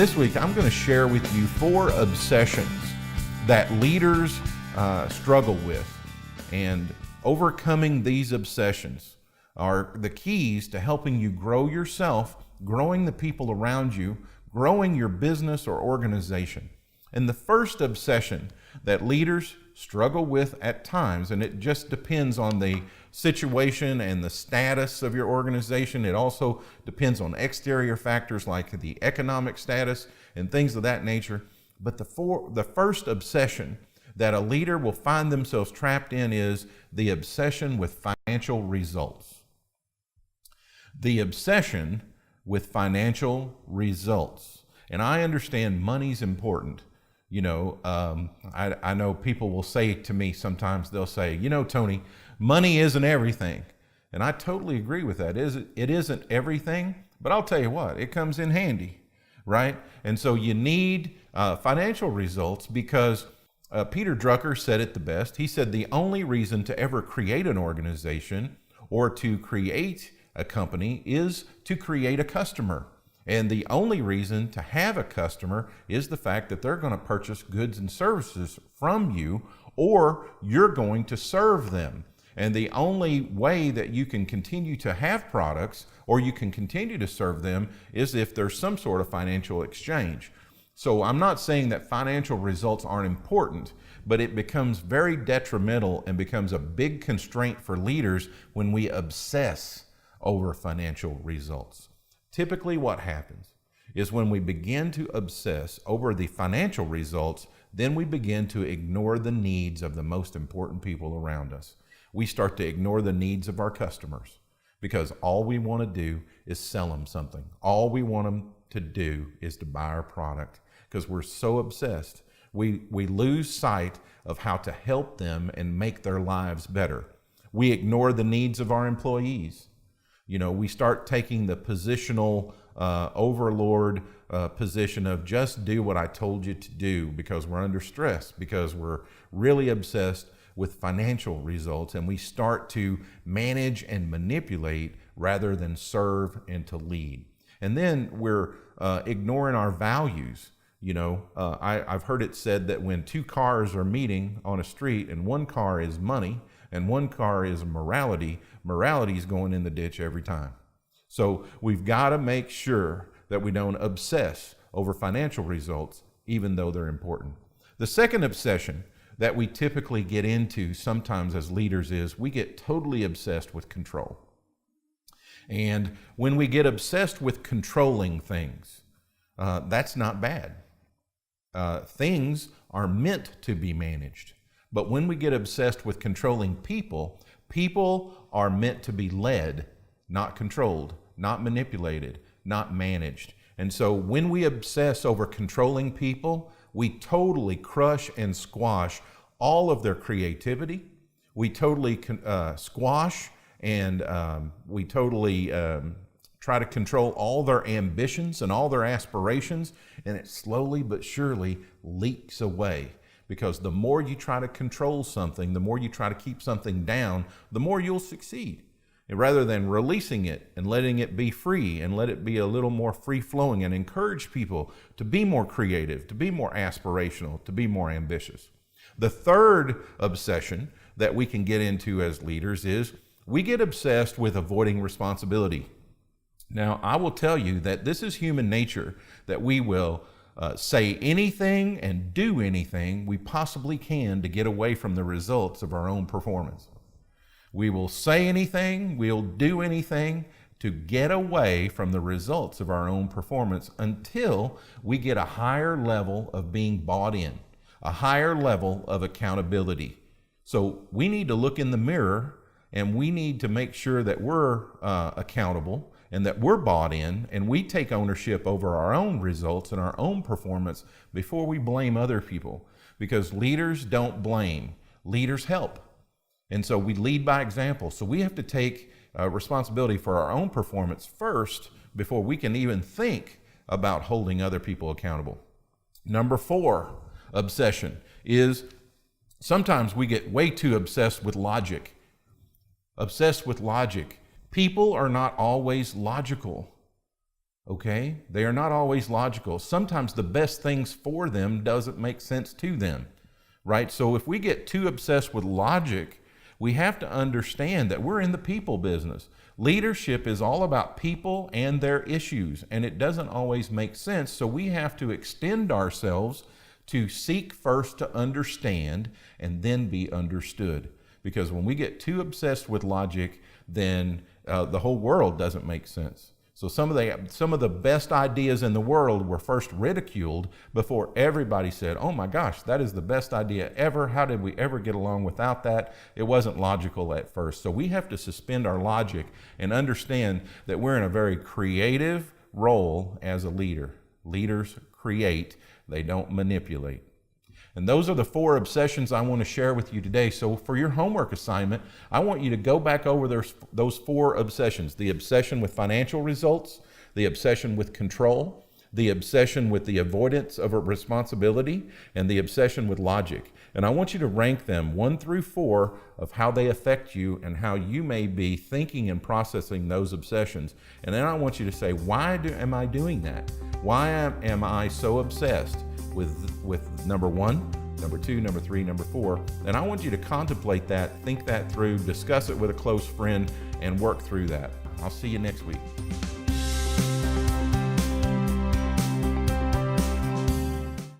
This week, I'm going to share with you 4 obsessions that leaders struggle with. And overcoming these obsessions are the keys to helping you grow yourself, growing the people around you, growing your business or organization. And the first obsession that leaders struggle with at times, and it just depends on the situation and the status of your organization. It also depends on exterior factors like the economic status and things of that nature. But the first obsession that a leader will find themselves trapped in is the obsession with financial results. The obsession with financial results. And I understand money's important. I know people will say to me sometimes, they'll say, Tony, money isn't everything. And I totally agree with that. It isn't everything, but I'll tell you what, it comes in handy, right? And so you need financial results because Peter Drucker said it the best. He said the only reason to ever create an organization or to create a company is to create a customer. And the only reason to have a customer is the fact that they're going to purchase goods and services from you, or you're going to serve them. And the only way that you can continue to have products or you can continue to serve them is if there's some sort of financial exchange. So I'm not saying that financial results aren't important, but it becomes very detrimental and becomes a big constraint for leaders when we obsess over financial results. Typically what happens is when we begin to obsess over the financial results, then we begin to ignore the needs of the most important people around us. We start to ignore the needs of our customers because all we want to do is sell them something. All we want them to do is to buy our product because we're so obsessed. We lose sight of how to help them and make their lives better. We ignore the needs of our employees. We start taking the positional overlord position of just do what I told you to do because we're under stress, because we're really obsessed with financial results, and we start to manage and manipulate rather than serve and to lead. And then we're ignoring our values. I've heard it said that when 2 cars are meeting on a street and one car is money and one car is morality, morality is going in the ditch every time. So we've got to make sure that we don't obsess over financial results, even though they're important. The second obsession that we typically get into sometimes as leaders is we get totally obsessed with control. And when we get obsessed with controlling things, that's not bad. Things are meant to be managed. But when we get obsessed with controlling people, people are meant to be led, not controlled, not manipulated, not managed. And so when we obsess over controlling people, we totally crush and squash all of their creativity. We totally squash and we totally try to control all their ambitions and all their aspirations, and it slowly but surely leaks away. Because the more you try to control something, the more you try to keep something down, the more you'll succeed. And rather than releasing it and letting it be free and let it be a little more free-flowing and encourage people to be more creative, to be more aspirational, to be more ambitious. The third obsession that we can get into as leaders is we get obsessed with avoiding responsibility. Now, I will tell you that this is human nature, that we will say anything and do anything we possibly can to get away from the results of our own performance. We will say anything, we'll do anything to get away from the results of our own performance until we get a higher level of being bought in, a higher level of accountability. So we need to look in the mirror and we need to make sure that we're accountable and that we're bought in and we take ownership over our own results and our own performance before we blame other people. Because leaders don't blame, leaders help. And so we lead by example. So we have to take responsibility for our own performance first before we can even think about holding other people accountable. Number 4 obsession is sometimes we get way too obsessed with logic. Obsessed with logic. People are not always logical. Okay? They are not always logical. Sometimes the best things for them doesn't make sense to them, right? So if we get too obsessed with logic, we have to understand that we're in the people business. Leadership is all about people and their issues, and it doesn't always make sense. So we have to extend ourselves to seek first to understand and then be understood. Because when we get too obsessed with logic, then the whole world doesn't make sense. So some of the best ideas in the world were first ridiculed before everybody said, oh my gosh, that is the best idea ever. How did we ever get along without that? It wasn't logical at first. So we have to suspend our logic and understand that we're in a very creative role as a leader. Leaders create, they don't manipulate. And those are the 4 obsessions I want to share with you today. So for your homework assignment, I want you to go back over those 4 obsessions: the obsession with financial results, the obsession with control, the obsession with the avoidance of a responsibility, and the obsession with logic. And I want you to rank them 1 through 4 of how they affect you and how you may be thinking and processing those obsessions. And then I want you to say, why am I doing that? Why am I so obsessed with number 1, number 2, number 3, number 4? And I want you to contemplate that, think that through, discuss it with a close friend, and work through that. I'll see you next week.